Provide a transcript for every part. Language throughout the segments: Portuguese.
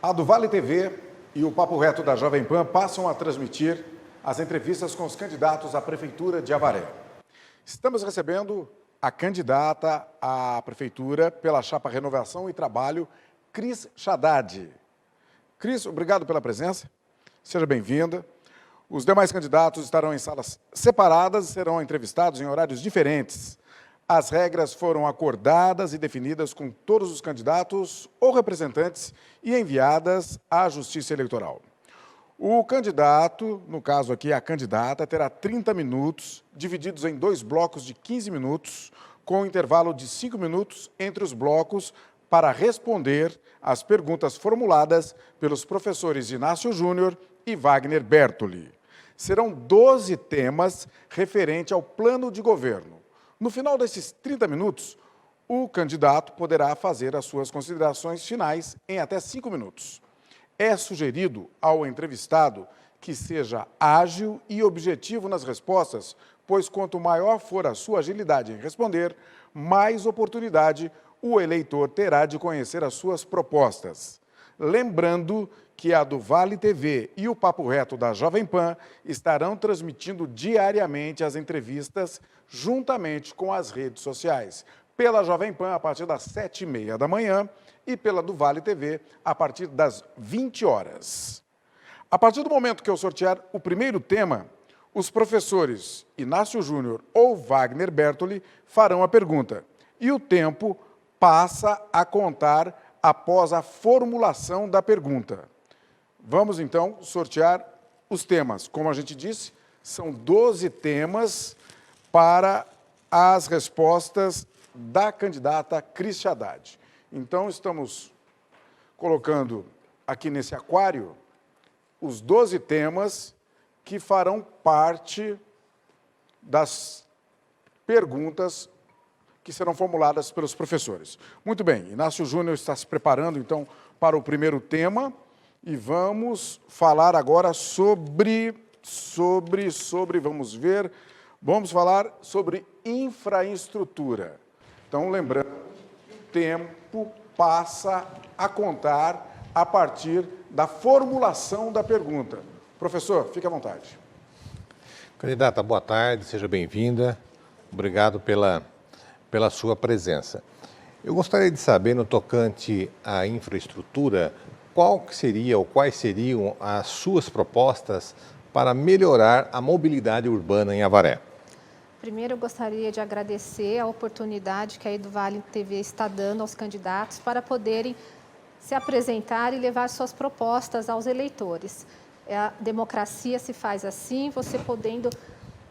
A do Vale TV e o Papo Reto da Jovem Pan passam a transmitir as entrevistas com os candidatos à Prefeitura de Avaré. Estamos recebendo a candidata à Prefeitura pela chapa Renovação e Trabalho, Cris Haddad. Cris, obrigado pela presença. Seja bem-vinda. Os demais candidatos estarão em salas separadas e serão entrevistados em horários diferentes. As regras foram acordadas e definidas com todos os candidatos ou representantes e enviadas à Justiça Eleitoral. O candidato, no caso aqui a candidata, terá 30 minutos, divididos em 2 blocos de 15 minutos, com um intervalo de 5 minutos entre os blocos para responder às perguntas formuladas pelos professores Inácio Júnior e Wagner Bertoli. Serão 12 temas referentes ao plano de governo. No final desses 30 minutos, o candidato poderá fazer as suas considerações finais em até 5 minutos. É sugerido ao entrevistado que seja ágil e objetivo nas respostas, pois quanto maior for a sua agilidade em responder, mais oportunidade o eleitor terá de conhecer as suas propostas. Lembrando que a do Vale TV e o Papo Reto da Jovem Pan estarão transmitindo diariamente as entrevistas juntamente com as redes sociais. Pela Jovem Pan, a partir das 7h30 da manhã e pela do Vale TV, a partir das 20 horas. A partir do momento que eu sortear o primeiro tema, os professores Inácio Júnior ou Wagner Bertoli farão a pergunta. E o tempo passa a contar após a formulação da pergunta. Vamos, então, sortear os temas. Como a gente disse, são 12 temas para as respostas da candidata Cris Haddad. Então, estamos colocando aqui nesse aquário os 12 temas que farão parte das perguntas que serão formuladas pelos professores. Muito bem, Inácio Júnior está se preparando, então, para o primeiro tema e vamos falar agora vamos falar sobre infraestrutura. Então, lembrando, o tempo passa a contar a partir da formulação da pergunta. Professor, fique à vontade. Candidata, boa tarde, seja bem-vinda. Obrigado pela sua presença. Eu gostaria de saber, no tocante à infraestrutura, quais seriam as suas propostas para melhorar a mobilidade urbana em Avaré? Primeiro, eu gostaria de agradecer a oportunidade que a do Vale TV está dando aos candidatos para poderem se apresentar e levar suas propostas aos eleitores. A democracia se faz assim, você podendo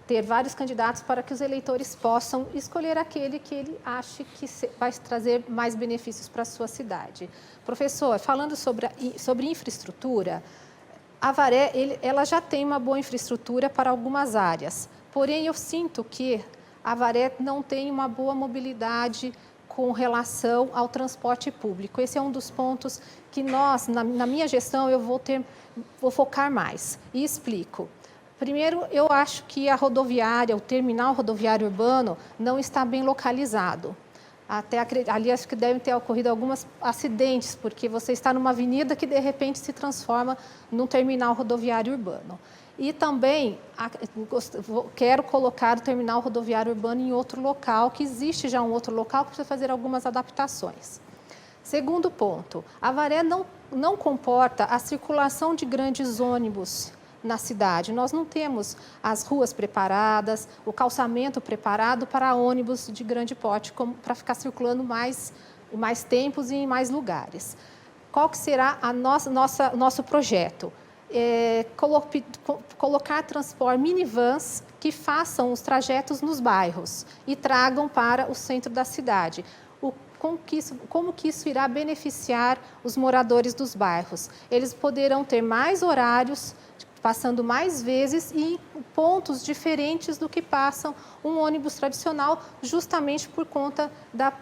ter vários candidatos para que os eleitores possam escolher aquele que ele ache que vai trazer mais benefícios para a sua cidade. Professor, falando sobre infraestrutura, Avaré ela já tem uma boa infraestrutura para algumas áreas, porém eu sinto que Avaré não tem uma boa mobilidade com relação ao transporte público. Esse é um dos pontos que nós, na minha gestão, eu vou focar mais. E explico. Primeiro, eu acho que a rodoviária, o terminal rodoviário urbano, não está bem localizado. Ali acho que devem ter ocorrido alguns acidentes, porque você está numa avenida que, de repente, se transforma num terminal rodoviário urbano. E também quero colocar o terminal rodoviário urbano em outro local, que existe já um outro local que precisa fazer algumas adaptações. Segundo ponto, Avaré não comporta a circulação de grandes ônibus na cidade. Nós não temos as ruas preparadas, o calçamento preparado para ônibus de grande porte, para ficar circulando mais tempos e em mais lugares. Qual que será nosso projeto? Colocar minivans que façam os trajetos nos bairros e tragam para o centro da cidade. Como que isso irá beneficiar os moradores dos bairros? Eles poderão ter mais horários, passando mais vezes e em pontos diferentes do que passam um ônibus tradicional, justamente por conta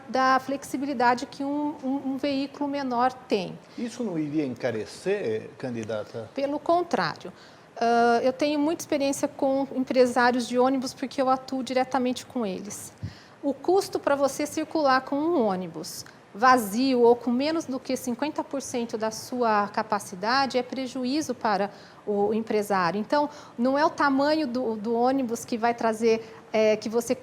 da flexibilidade que um veículo menor tem. Isso não iria encarecer, candidata? Pelo contrário. Eu tenho muita experiência com empresários de ônibus porque eu atuo diretamente com eles. O custo para você circular com um ônibus vazio ou com menos do que 50% da sua capacidade é prejuízo para o empresário. Então, não é o tamanho do ônibus que vai trazer, que você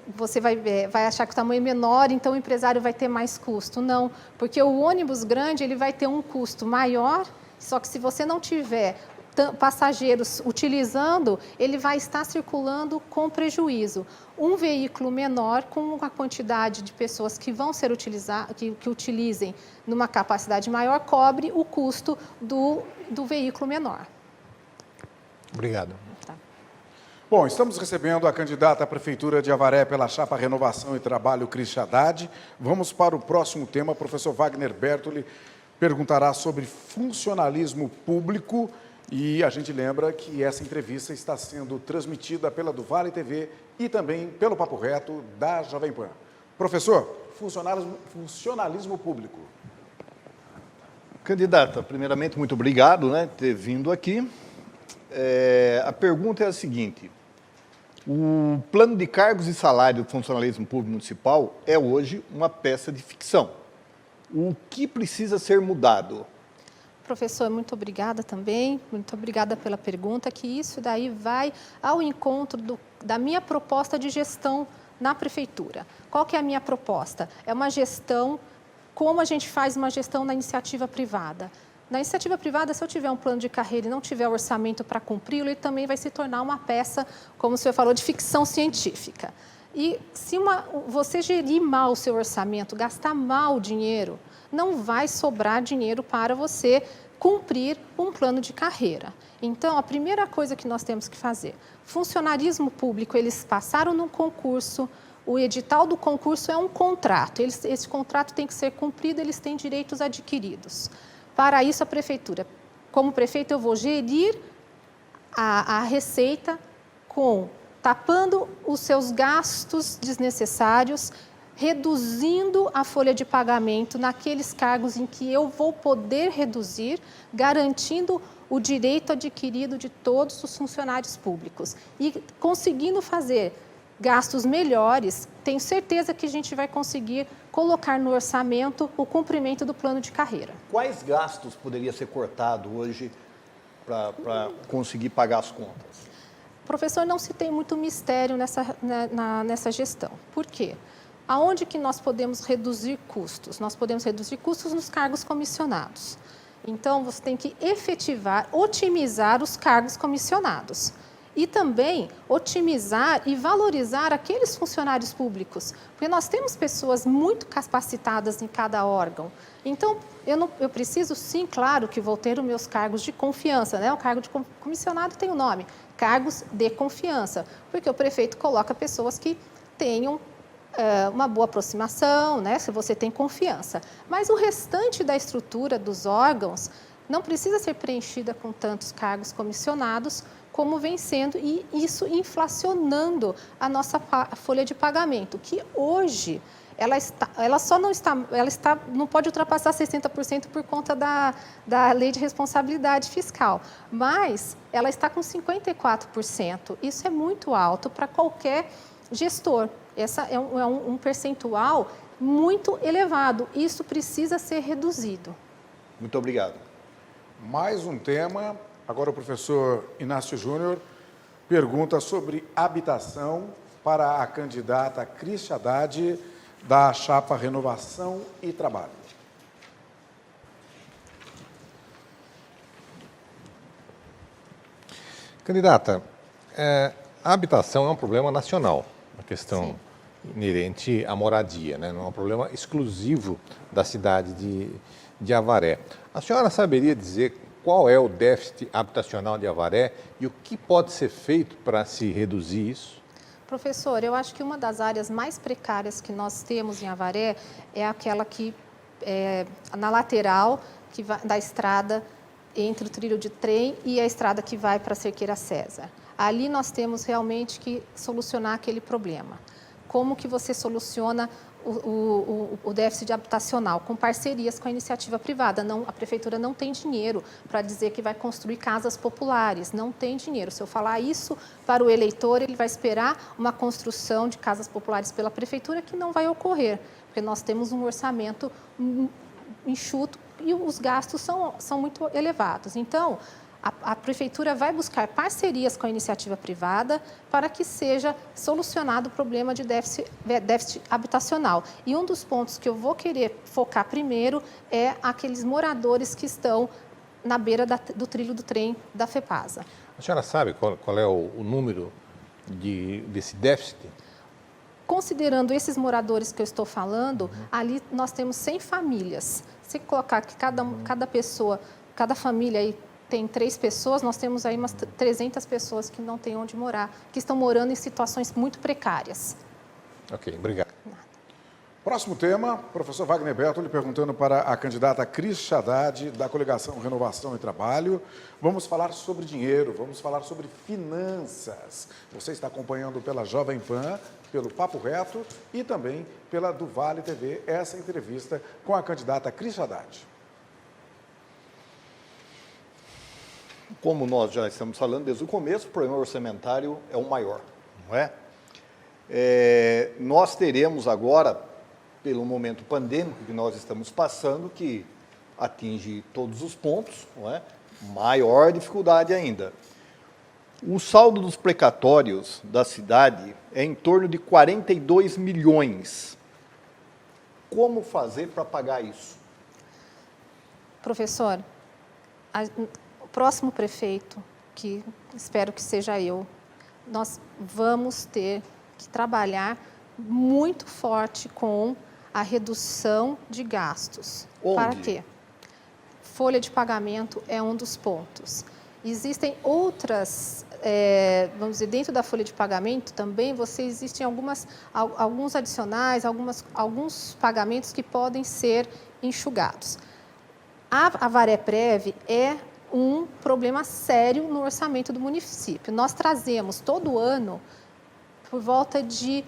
vai achar que o tamanho é menor, então o empresário vai ter mais custo. Não, porque o ônibus grande ele vai ter um custo maior, só que se você não tiver passageiros utilizando, ele vai estar circulando com prejuízo. Um veículo menor, com a quantidade de pessoas que vão ser que utilizem numa capacidade maior, cobre o custo do veículo menor. Obrigado. Tá. Bom, estamos recebendo a candidata à Prefeitura de Avaré pela chapa Renovação e Trabalho, Cris Haddad. Vamos para o próximo tema. O professor Wagner Bertoli perguntará sobre funcionalismo público. E a gente lembra que essa entrevista está sendo transmitida pela do Vale TV e também pelo Papo Reto da Jovem Pan. Professor, funcionalismo público. Candidata, primeiramente, muito obrigado, por ter vindo aqui. A pergunta é a seguinte: o plano de cargos e salário do funcionalismo público municipal é hoje uma peça de ficção. O que precisa ser mudado? Professor, muito obrigada também, muito obrigada pela pergunta, que isso daí vai ao encontro da minha proposta de gestão na Prefeitura. Qual que é a minha proposta? É uma gestão, como a gente faz uma gestão na iniciativa privada. Na iniciativa privada, se eu tiver um plano de carreira e não tiver orçamento para cumpri-lo, ele também vai se tornar uma peça, como o senhor falou, de ficção científica. E se você gerir mal o seu orçamento, gastar mal o dinheiro, não vai sobrar dinheiro para você cumprir um plano de carreira. Então, a primeira coisa que nós temos que fazer, funcionarismo público, eles passaram num concurso, o edital do concurso é um contrato, esse contrato tem que ser cumprido, eles têm direitos adquiridos. Para isso, a Prefeitura, como prefeito, eu vou gerir a receita tapando os seus gastos desnecessários, reduzindo a folha de pagamento naqueles cargos em que eu vou poder reduzir, garantindo o direito adquirido de todos os funcionários públicos. E conseguindo fazer gastos melhores, tenho certeza que a gente vai conseguir colocar no orçamento o cumprimento do plano de carreira. Quais gastos poderia ser cortado hoje para conseguir pagar as contas? Professor, não se tem muito mistério nessa gestão. Por quê? Aonde que nós podemos reduzir custos? Nós podemos reduzir custos nos cargos comissionados. Então, você tem que otimizar os cargos comissionados. E também otimizar e valorizar aqueles funcionários públicos, porque nós temos pessoas muito capacitadas em cada órgão. Então, eu preciso, sim, claro, que vou ter os meus cargos de confiança, né? O cargo de comissionado tem o nome, cargos de confiança, porque o prefeito coloca pessoas que tenham uma boa aproximação, né? Se você tem confiança. Mas o restante da estrutura dos órgãos não precisa ser preenchida com tantos cargos comissionados, como vem sendo, e isso inflacionando a nossa folha de pagamento, que hoje não pode ultrapassar 60% por conta da lei de responsabilidade fiscal, mas ela está com 54%. Isso é muito alto para qualquer gestor. Essa é um percentual muito elevado. Isso precisa ser reduzido. Muito obrigado. Mais um tema. Agora o professor Inácio Júnior pergunta sobre habitação para a candidata Cris Haddad, da chapa Renovação e Trabalho. Candidata, a habitação é um problema nacional, uma questão inerente à moradia, né? Não é um problema exclusivo da cidade de Avaré. A senhora saberia dizer qual é o déficit habitacional de Avaré e o que pode ser feito para se reduzir isso? Professor, eu acho que uma das áreas mais precárias que nós temos em Avaré é aquela que na lateral da estrada entre o trilho de trem e a estrada que vai para a Cerqueira César. Ali nós temos realmente que solucionar aquele problema. Como que você soluciona o déficit habitacional com parcerias com a iniciativa privada. Não, a prefeitura não tem dinheiro para dizer que vai construir casas populares, não tem dinheiro. Se eu falar isso para o eleitor, ele vai esperar uma construção de casas populares pela prefeitura que não vai ocorrer, porque nós temos um orçamento enxuto e os gastos são muito elevados. Então, a prefeitura vai buscar parcerias com a iniciativa privada para que seja solucionado o problema de déficit habitacional. E um dos pontos que eu vou querer focar primeiro é aqueles moradores que estão na beira do trilho do trem da FEPASA. A senhora sabe qual é o número desse déficit? Considerando esses moradores que eu estou falando, ali nós temos 100 famílias. Se colocar que cada pessoa, cada família aí tem 3 pessoas, nós temos aí umas 300 pessoas que não têm onde morar, que estão morando em situações muito precárias. Ok, obrigado. Próximo tema, professor Wagner Bertoli perguntando para a candidata Cris Haddad, da coligação Renovação e Trabalho. Vamos falar sobre dinheiro, vamos falar sobre finanças. Você está acompanhando pela Jovem Pan, pelo Papo Reto e também pela do Vale TV, essa entrevista com a candidata Cris Haddad. Como nós já estamos falando desde o começo, o problema orçamentário é o maior, não é? Nós teremos agora, pelo momento pandêmico que nós estamos passando, que atinge todos os pontos, não é? Maior dificuldade ainda. O saldo dos precatórios da cidade é em torno de 42 milhões. Como fazer para pagar isso? Professor, o próximo prefeito, que espero que seja eu, nós vamos ter que trabalhar muito forte com a redução de gastos. Onde? Para quê? Folha de pagamento é um dos pontos. Existem outras, vamos dizer, dentro da folha de pagamento também, existem alguns adicionais, alguns pagamentos que podem ser enxugados. A Vareprev é um problema sério no orçamento do município. Nós trazemos todo ano por volta de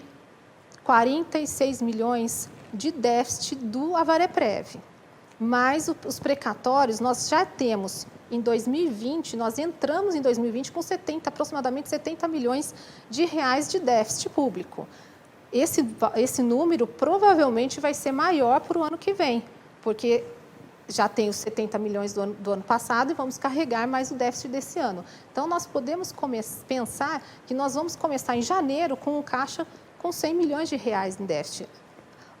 46 milhões de déficit do Avareprev. Mas os precatórios, nós já temos, em 2020, nós entramos em 2020 com aproximadamente 70 milhões de reais de déficit público. Esse número provavelmente vai ser maior para o ano que vem, porque já tem os 70 milhões do ano passado e vamos carregar mais o déficit desse ano. Então, nós podemos pensar que nós vamos começar em janeiro com um caixa com 100 milhões de reais em déficit.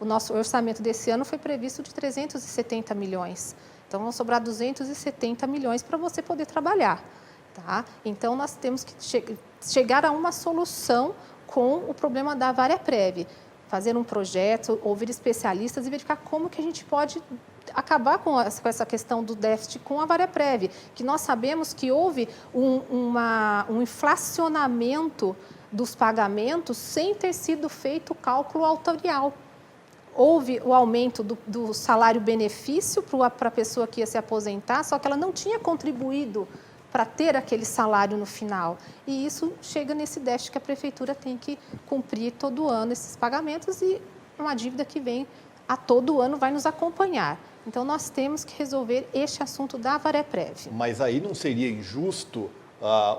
O nosso orçamento desse ano foi previsto de 370 milhões. Então, vão sobrar 270 milhões para você poder trabalhar. Tá? Então, nós temos que chegar a uma solução com o problema da Vareprev. Fazer um projeto, ouvir especialistas e verificar como que a gente pode acabar com essa questão do déficit com a Vareprev, que nós sabemos que houve um inflacionamento dos pagamentos sem ter sido feito o cálculo autorial. Houve o aumento do salário-benefício para a pessoa que ia se aposentar, só que ela não tinha contribuído para ter aquele salário no final. E isso chega nesse déficit que a prefeitura tem que cumprir todo ano esses pagamentos e uma dívida que vem a todo ano vai nos acompanhar. Então, nós temos que resolver este assunto da Vareprev. Mas aí não seria injusto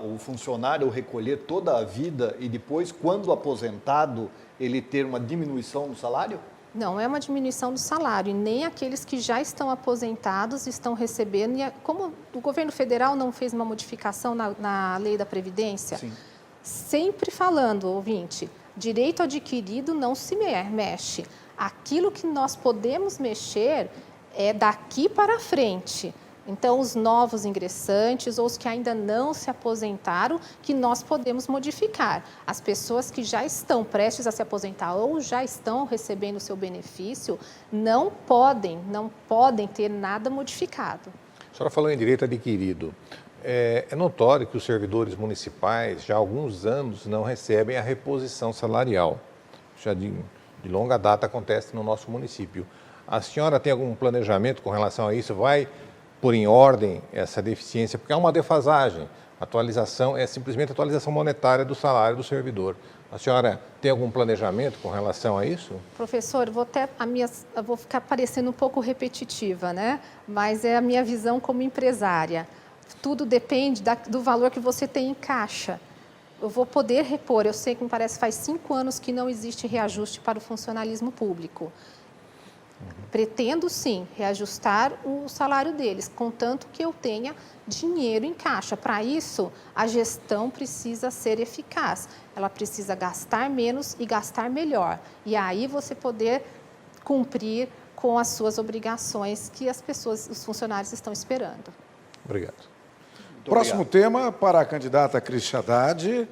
o funcionário recolher toda a vida e depois, quando aposentado, ele ter uma diminuição no salário? Não é uma diminuição do salário, e nem aqueles que já estão aposentados estão recebendo. E como o governo federal não fez uma modificação na lei da Previdência, Sim. Sempre falando, ouvinte, direito adquirido não se mexe. Aquilo que nós podemos mexer é daqui para frente. Então, os novos ingressantes ou os que ainda não se aposentaram, que nós podemos modificar. As pessoas que já estão prestes a se aposentar ou já estão recebendo o seu benefício, não podem ter nada modificado. A senhora falou em direito adquirido. É notório que os servidores municipais já há alguns anos não recebem a reposição salarial. Já de longa data acontece no nosso município. A senhora tem algum planejamento com relação a isso? Vai pôr em ordem essa deficiência? Porque há uma defasagem. Atualização é simplesmente atualização monetária do salário do servidor. A senhora tem algum planejamento com relação a isso? Professor, eu vou ficar parecendo um pouco repetitiva, né? Mas é a minha visão como empresária. Tudo depende do valor que você tem em caixa. Eu vou poder repor. Eu sei que me parece faz 5 anos que não existe reajuste para o funcionalismo público. Pretendo, sim, reajustar o salário deles, contanto que eu tenha dinheiro em caixa. Para isso, a gestão precisa ser eficaz. Ela precisa gastar menos e gastar melhor. E aí você poder cumprir com as suas obrigações que os funcionários estão esperando. Obrigado. Próximo tema para a candidata Cris Haddad.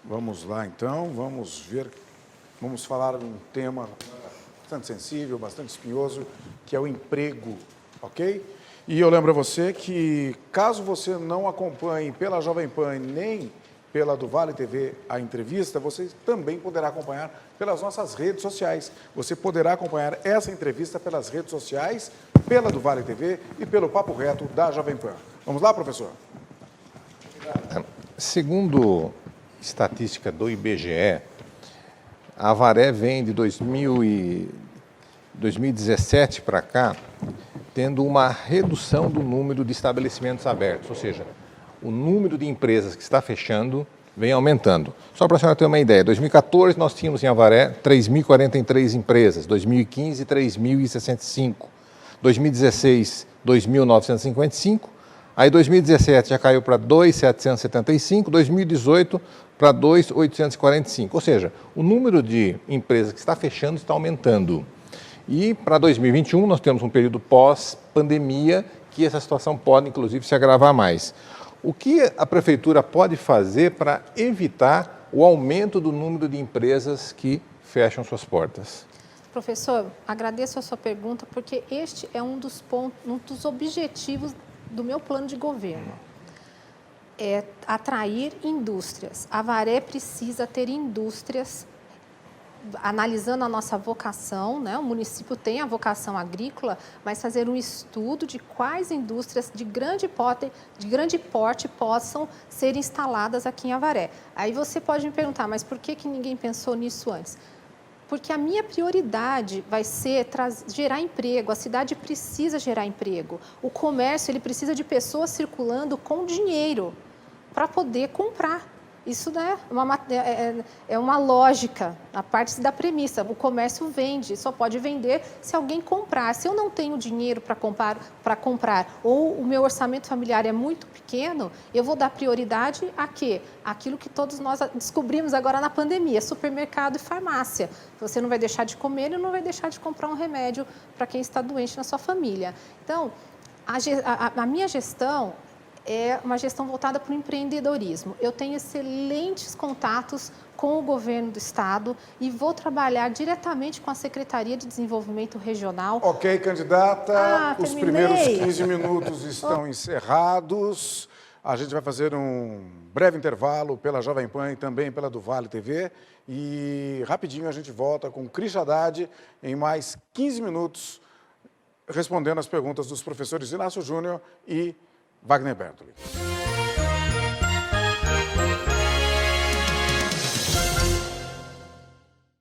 Vamos lá, então, vamos falar de um tema bastante sensível, bastante espinhoso, que é o emprego, ok? E eu lembro a você que, caso você não acompanhe pela Jovem Pan nem pela do Vale TV a entrevista, você também poderá acompanhar pelas nossas redes sociais. Você poderá acompanhar essa entrevista pelas redes sociais, pela do Vale TV e pelo Papo Reto da Jovem Pan. Vamos lá, professor? Segundo estatística do IBGE, a Avaré vem de 2017 para cá, tendo uma redução do número de estabelecimentos abertos, ou seja, o número de empresas que está fechando vem aumentando. Só para a senhora ter uma ideia, em 2014 nós tínhamos em Avaré 3.043 empresas, 2015 3.065, 2016 2.955, aí 2017 já caiu para 2.775, 2018 para 2.845, ou seja, o número de empresas que está fechando está aumentando. E para 2021 nós temos um período pós-pandemia que essa situação pode, inclusive, se agravar mais. O que a Prefeitura pode fazer para evitar o aumento do número de empresas que fecham suas portas? Professor, agradeço a sua pergunta, porque este é um dos objetivos do meu plano de governo. É atrair indústrias. A Avaré precisa ter indústrias, analisando a nossa vocação, né? O município tem a vocação agrícola, mas fazer um estudo de quais indústrias de grande porte possam ser instaladas aqui em Avaré. Aí você pode me perguntar, mas por que ninguém pensou nisso antes? Porque a minha prioridade vai ser gerar emprego, a cidade precisa gerar emprego. O comércio ele precisa de pessoas circulando com dinheiro para poder comprar. Isso, né, é uma lógica, a parte da premissa. O comércio vende, só pode vender se alguém comprar. Se eu não tenho dinheiro para comprar, ou o meu orçamento familiar é muito pequeno, eu vou dar prioridade a quê? Aquilo que todos nós descobrimos agora na pandemia, supermercado e farmácia. Você não vai deixar de comer e não vai deixar de comprar um remédio para quem está doente na sua família. Então, a minha gestão é uma gestão voltada para o empreendedorismo. Eu tenho excelentes contatos com o governo do estado e vou trabalhar diretamente com a Secretaria de Desenvolvimento Regional. Ok, candidata, os terminei. primeiros 15 minutos estão encerrados. A gente vai fazer um breve intervalo pela Jovem Pan e também pela do Vale TV. E rapidinho a gente volta com Cris Haddad em mais 15 minutos, respondendo as perguntas dos professores Inácio Júnior e Wagner Bertoli.